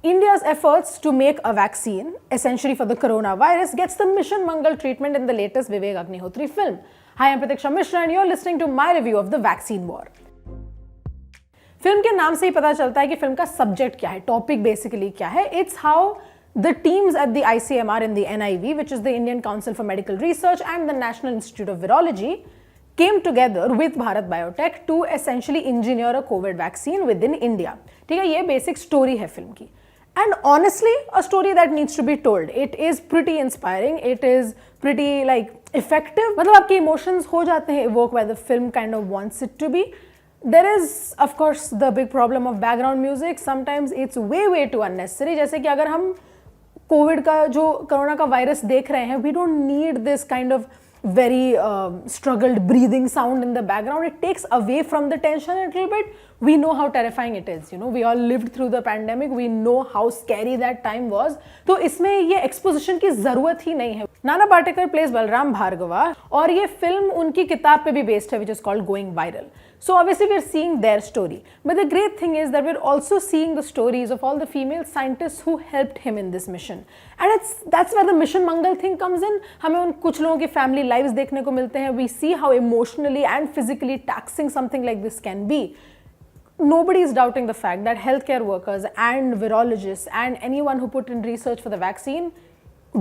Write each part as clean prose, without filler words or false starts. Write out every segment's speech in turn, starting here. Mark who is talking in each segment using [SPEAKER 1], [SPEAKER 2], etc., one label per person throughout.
[SPEAKER 1] India's efforts to make a vaccine, essentially for the coronavirus, gets the Mission Mangal treatment in the latest Vivek Agnihotri film. Hi, I'm Pratiksha Mishra and you're listening to my review of the vaccine war. Film के नाम से ही पता चलता है कि film का subject क्या है, टॉपिक बेसिकली क्या है. It's how the teams at the ICMR and the NIV, which is the Indian Council for Medical Research, and the National Institute of Virology, came together with Bharat Biotech to essentially engineer a COVID vaccine within India. ठीक है, ये basic story है film की. And honestly, a story that needs to be told. It is pretty inspiring. It is pretty like effective. मतलब आपके emotions हो जाते हैं evoke by the film kind of wants it to be. There is, of course, the big problem of background music. Sometimes it's way too unnecessary. जैसे कि अगर हम Covid का जो कोरोना का वायरस देख रहे हैं, we don't need this kind of very struggled breathing sound in the background. It takes away from the tension a little bit. We know how terrifying it is. You know, we all lived through the pandemic. We know how scary that time was. तो इसमें ये exposition की ज़रूरत ही नहीं है. Nana Patekar plays Balram Bhargava और ये film उनकी किताब पे भी based है, which is called Going Viral. So obviously we're seeing their story. But the great thing is that we're also seeing the stories of all the female scientists who helped him in this mission. And that's where the Mission Mangal thing comes in. हमें उन कुछ लोगों की family lives देखने को मिलते हैं. We see how emotionally and physically taxing something like this can be. Nobody is doubting the fact that healthcare workers and virologists and anyone who put in research for the vaccine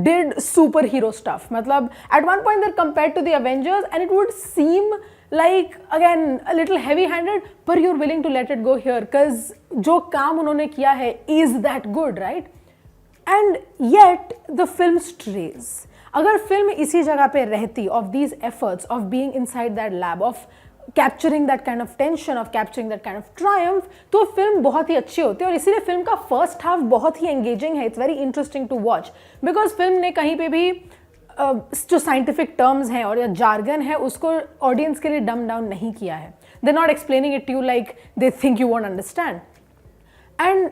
[SPEAKER 1] did superhero stuff. मतलब at one point they're compared to the Avengers and it would seem like again a little heavy-handed, but you're willing to let it go here because जो काम उन्होंने किया है is that good, right? And yet the film strays. अगर film इसी जगह पे रहती of these efforts of being inside that lab, of capturing that kind of tension, of capturing that kind of triumph, तो फिल्म बहुत ही अच्छी होती है और इसीलिए फिल्म का फर्स्ट हाफ बहुत ही एंगेजिंग है. It's very interesting to watch because film ने कहीं पे भी जो साइंटिफिक टर्म्स हैं और या जार्गन है उसको ऑडियंस के लिए डम डाउन नहीं किया है. They not explaining it to you like they think you won't understand. And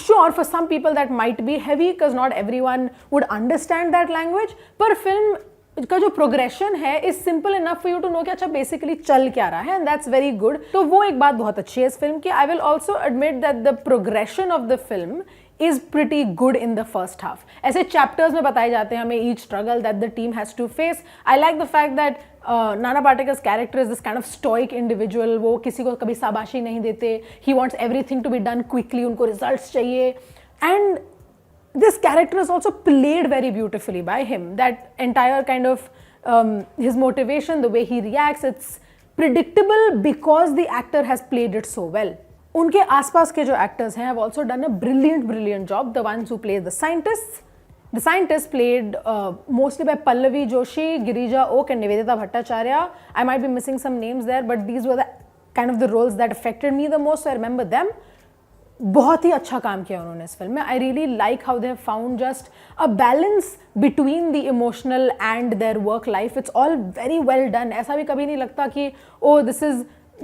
[SPEAKER 1] sure, for some people that might be heavy because not everyone would understand that language, पर film का जो progression है is simple enough for you to know कि अच्छा basically चल क्या रहा है, एंड दैट्स वेरी गुड. तो वो एक बात बहुत अच्छी है इस फिल्म की. I will also admit that the progression of the film is pretty good in the first half. ऐसे chapters में बताए जाते हैं हमें each struggle that the team has to face. I like the fact that Nana Patekar's character is this kind of stoic individual. वो किसी को कभी शाबाशी नहीं देते. He wants everything to be done quickly. उनको results चाहिए. And this character is also played very beautifully by him. That entire kind of his motivation, the way he reacts, it's predictable because the actor has played it so well. उनके आसपास के जो actors हैं have also done a brilliant job. The ones who play the scientists played mostly by Pallavi Joshi, Girija Oak and Nivedita Bhattacharya. I might be missing some names there, but these were the kind of the roles that affected me the most, so I remember them. बहुत ही अच्छा काम किया उन्होंने इस film में. I really like how they have found just a balance between the emotional and their work life. It's all very well done. ऐसा भी कभी नहीं लगता कि oh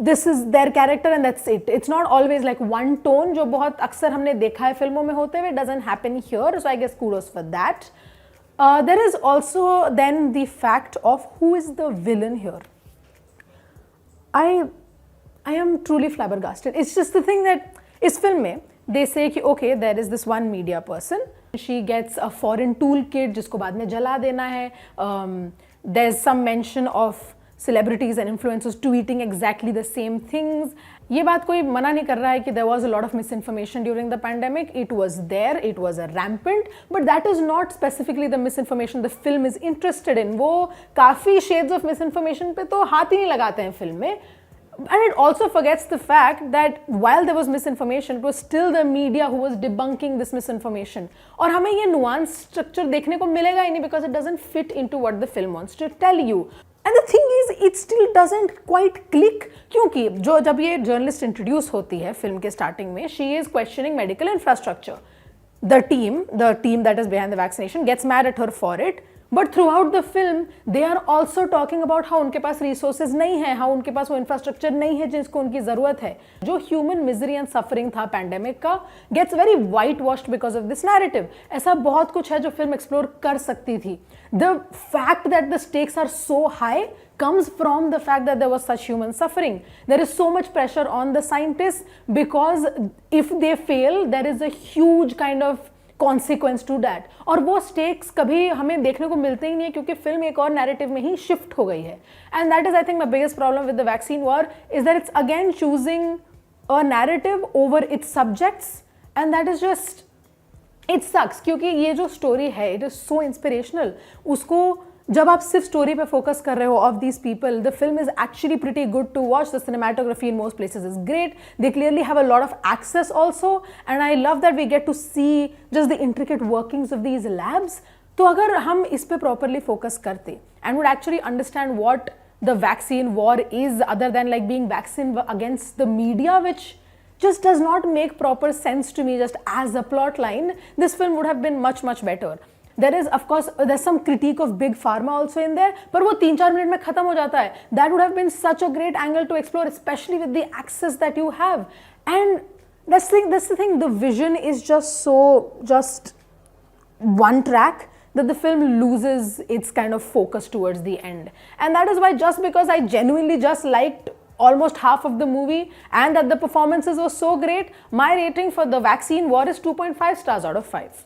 [SPEAKER 1] this is their character and that's it. It's not always like one tone जो बहुत अक्सर हमने देखा है फिल्मों में होते हुए. Doesn't happen here, so I guess kudos for that. There is also then the fact of who is the villain here. I am truly flabbergasted. It's just the thing that इस फिल्म में they say कि okay there is this one media person. She gets a foreign toolkit जिसको बाद में जला देना है. There's some mention of celebrities and influencers tweeting exactly the same things. ये बात कोई मना नहीं कर रहा है कि there was a lot of misinformation during the pandemic. It was there, it was rampant, but that is not specifically the misinformation the film is interested in. वो काफ़ी shades of misinformation पे तो हाथ ही नहीं लगाते हैं फिल्म में. And it also forgets the fact that while there was misinformation, it was still the media who was debunking this misinformation. और हमें ये nuanced structure देखने को मिलेगा ही नहीं because it doesn't fit into what the film wants to tell you. And the thing is, it still doesn't quite click क्योंकि जब ये journalist introduce होती है फिल्म के starting में, she is questioning medical infrastructure. The team that is behind the vaccination gets mad at her for it. But throughout the film they are also talking about how उनके पास resources नहीं है, how उनके पास वो infrastructure नहीं है जिसको उनकी जरूरत है. जो ह्यूमन मिजरी एंड सफरिंग था पैंडेमिक का gets very whitewashed because of this narrative. ऐसा बहुत कुछ है जो फिल्म एक्सप्लोर कर सकती थी. The fact that the stakes are so high comes from the fact that there was such human suffering. There is so much pressure on the scientists because if they fail, there is a huge kind of consequence to that. और वो stakes कभी हमें देखने को मिलते ही नहीं है क्योंकि फिल्म एक और narrative में ही shift हो गई है. And that is I think my biggest problem with the vaccine war is that it's again choosing a narrative over its subjects and that is just, it sucks क्योंकि ये जो story है it is so inspirational. उसको जब आप सिर्फ story पे focus कर रहे हो of these people, the film is actually pretty good to watch. The cinematography in most places is great. They clearly have a lot of access also and I love that we get to see just the intricate workings of these labs. तो अगर हम इस पे properly focus करते and would actually understand what the vaccine war is other than like being vaccine against the media which just does not make proper sense to me just as a plot line, this film would have been much much better. There is of course there's some critique of big pharma also in there, पर वो 3-4 minute में खत्म हो जाता है. That would have been such a great angle to explore, especially with the access that you have. And that's the thing, the vision is just one track that the film loses its kind of focus towards the end. And that is why just because I genuinely just liked almost half of the movie and that the performances were so great, my rating for The Vaccine War is 2.5 stars out of 5.